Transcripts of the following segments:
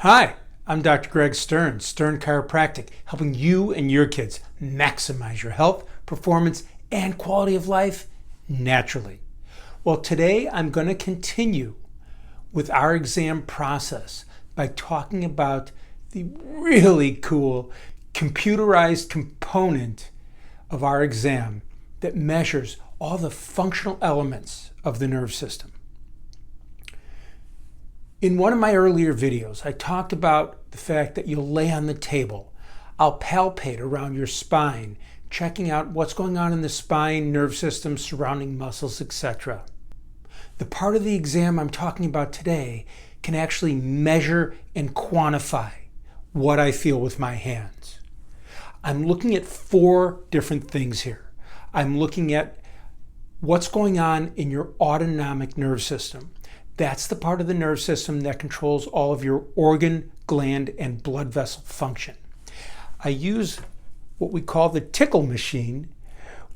Hi, I'm Dr. Greg Stern, Stern Chiropractic, helping you and your kids maximize your health, performance, and quality of life naturally. Well, today I'm going to continue with our exam process by talking about the really cool computerized component of our exam that measures all the functional elements of the nerve system. In one of my earlier videos, I talked about the fact that you'll lay on the table. I'll palpate around your spine, checking out what's going on in the spine, nerve system, surrounding muscles, etc. The part of the exam I'm talking about today can actually measure and quantify what I feel with my hands. I'm looking at 4 different things here. I'm looking at what's going on in your autonomic nerve system. That's the part of the nerve system that controls all of your organ, gland, and blood vessel function. I use what we call the tickle machine,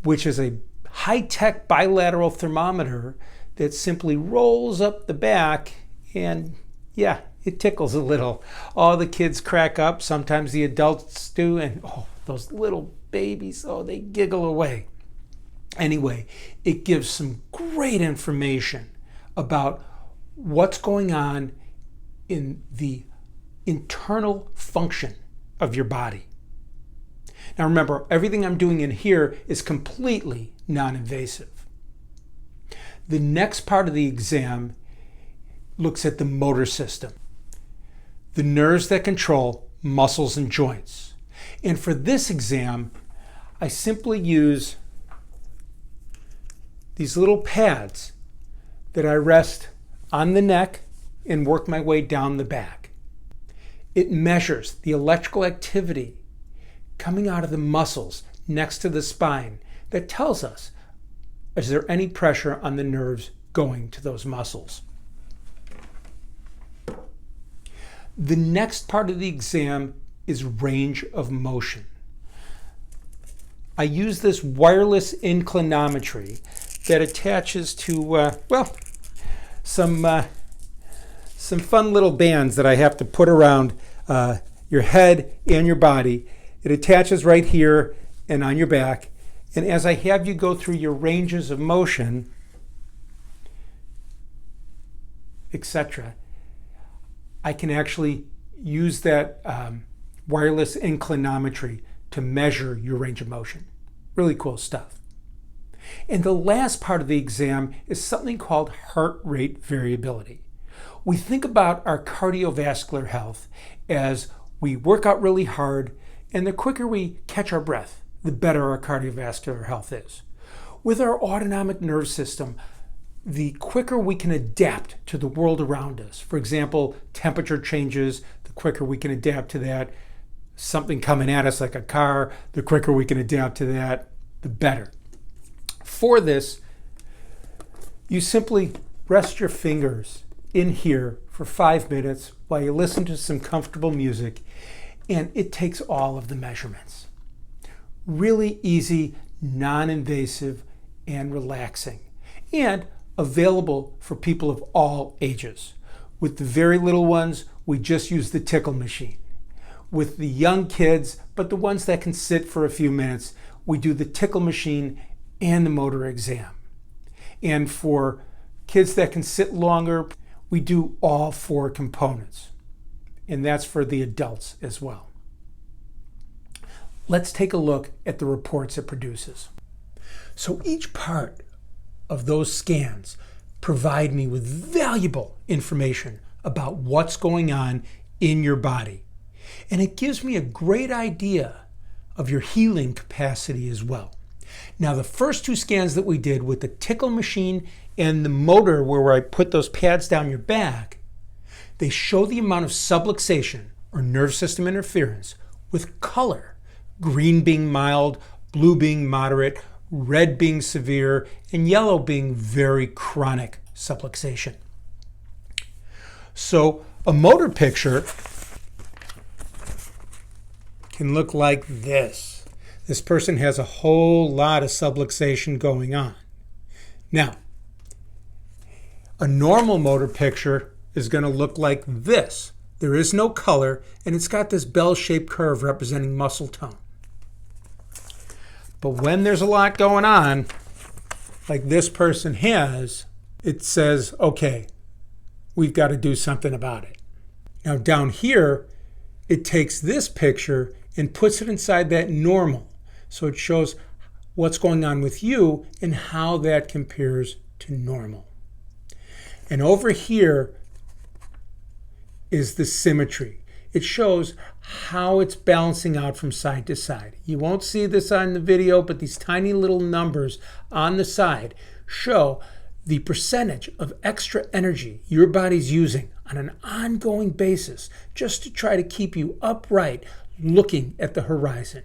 which is a high-tech bilateral thermometer that simply rolls up the back and, yeah, it tickles a little. All the kids crack up, sometimes the adults do, and those little babies, they giggle away. Anyway, it gives some great information about what's going on in the internal function of your body. Now remember, everything I'm doing in here is completely non-invasive. The next part of the exam looks at the motor system, the nerves that control muscles and joints. And for this exam, I simply use these little pads that I rest on the neck and work my way down the back. It measures the electrical activity coming out of the muscles next to the spine that tells us, is there any pressure on the nerves going to those muscles? The next part of the exam is range of motion. I use this wireless inclinometry that attaches to, some fun little bands that I have to put around your head and your body. It attaches right here and on your back. And as I have you go through your ranges of motion, etc., I can actually use that wireless inclinometry to measure your range of motion. Really cool stuff. And the last part of the exam is something called heart rate variability. We think about our cardiovascular health as we work out really hard, and the quicker we catch our breath, the better our cardiovascular health is. With our autonomic nerve system, the quicker we can adapt to the world around us. For example, temperature changes, the quicker we can adapt to that. Something coming at us like a car, the quicker we can adapt to that, the better. For this, you simply rest your fingers in here for 5 minutes while you listen to some comfortable music, and it takes all of the measurements. Really easy, non-invasive, and relaxing, and available for people of all ages. With the very little ones, we just use the tickle machine. With the young kids, but the ones that can sit for a few minutes, we do the tickle machine and the motor exam. And for kids that can sit longer, we do all 4 components. And that's for the adults as well. Let's take a look at the reports it produces. So each part of those scans provide me with valuable information about what's going on in your body. And it gives me a great idea of your healing capacity as well. Now, the first 2 scans that we did with the tickle machine and the motor where I put those pads down your back, they show the amount of subluxation or nerve system interference with color, green being mild, blue being moderate, red being severe, and yellow being very chronic subluxation. So a motor picture can look like this. This person has a whole lot of subluxation going on. Now, a normal motor picture is going to look like this. There is no color, and it's got this bell-shaped curve representing muscle tone. But when there's a lot going on, like this person has, it says, okay, we've got to do something about it. Now down here, it takes this picture and puts it inside that normal. So it shows what's going on with you and how that compares to normal. And over here is the symmetry. It shows how it's balancing out from side to side. You won't see this on the video, but these tiny little numbers on the side show the percentage of extra energy your body's using on an ongoing basis just to try to keep you upright looking at the horizon.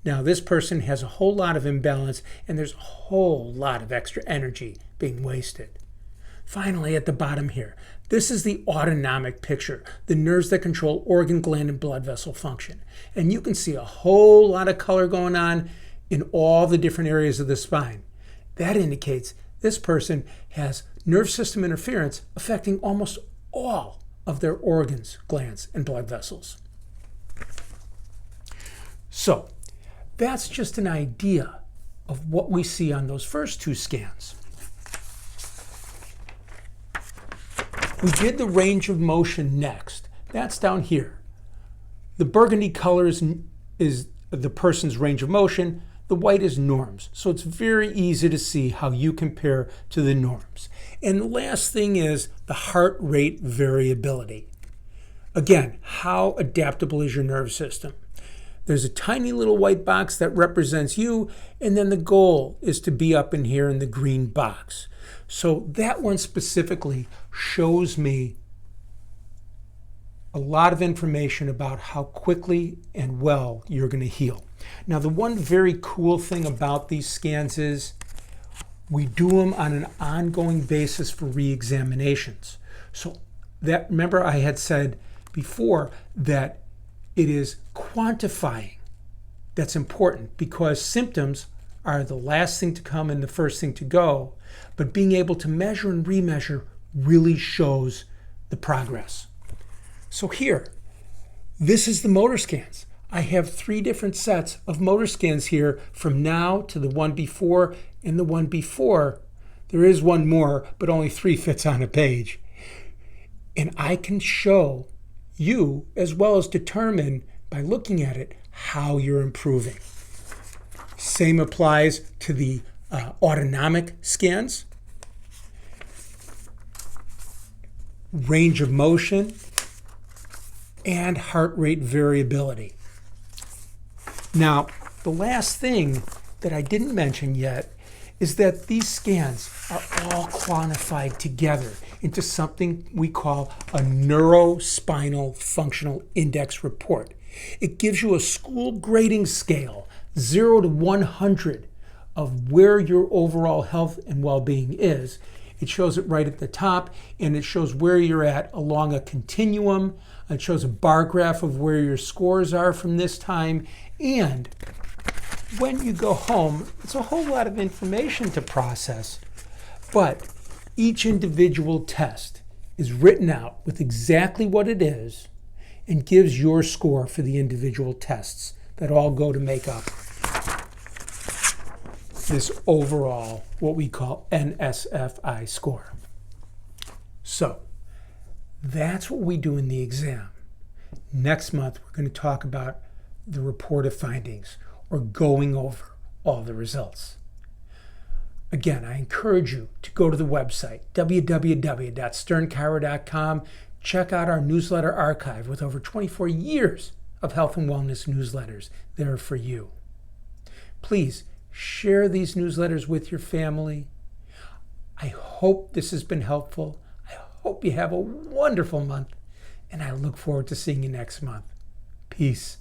Now, this person has a whole lot of imbalance, and there's a whole lot of extra energy being wasted. Finally, at the bottom here, this is the autonomic picture, the nerves that control organ, gland, and blood vessel function. And you can see a whole lot of color going on in all the different areas of the spine. That indicates this person has nerve system interference affecting almost all of their organs, glands, and blood vessels. So, that's just an idea of what we see on those first two scans. We did the range of motion next. That's down here. The burgundy color is the person's range of motion. The white is norms. So it's very easy to see how you compare to the norms. And the last thing is the heart rate variability. Again, how adaptable is your nerve system? There's a tiny little white box that represents you, and then the goal is to be up in here in the green box. So that one specifically shows me a lot of information about how quickly and well you're going to heal. Now, the one very cool thing about these scans is we do them on an ongoing basis for re-examinations. So that, remember I had said before that it is quantifying that's important, because symptoms are the last thing to come and the first thing to go, but being able to measure and remeasure really shows the progress. So here, this is the motor scans. I have 3 different sets of motor scans here from now to the one before and the one before. There is one more, but only 3 fits on a page. And I can show you, as well as determine by looking at it, how you're improving. Same applies to the autonomic scans, range of motion, and heart rate variability. Now, the last thing that I didn't mention yet is that these scans are all quantified together into something we call a neurospinal functional index report. It gives you a school grading scale, 0 to 100, of where your overall health and well-being is. It shows it right at the top, and it shows where you're at along a continuum. It shows a bar graph of where your scores are from this time. And when you go home, it's a whole lot of information to process, but each individual test is written out with exactly what it is and gives your score for the individual tests that all go to make up this overall, what we call NSFI score. So that's what we do in the exam. Next month, we're going to talk about the report of findings, or going over all the results. Again, I encourage you to go to the website, www.sternchiro.com. Check out our newsletter archive with over 24 years of health and wellness newsletters there for you. Please share these newsletters with your family. I hope this has been helpful. I hope you have a wonderful month, and I look forward to seeing you next month. Peace.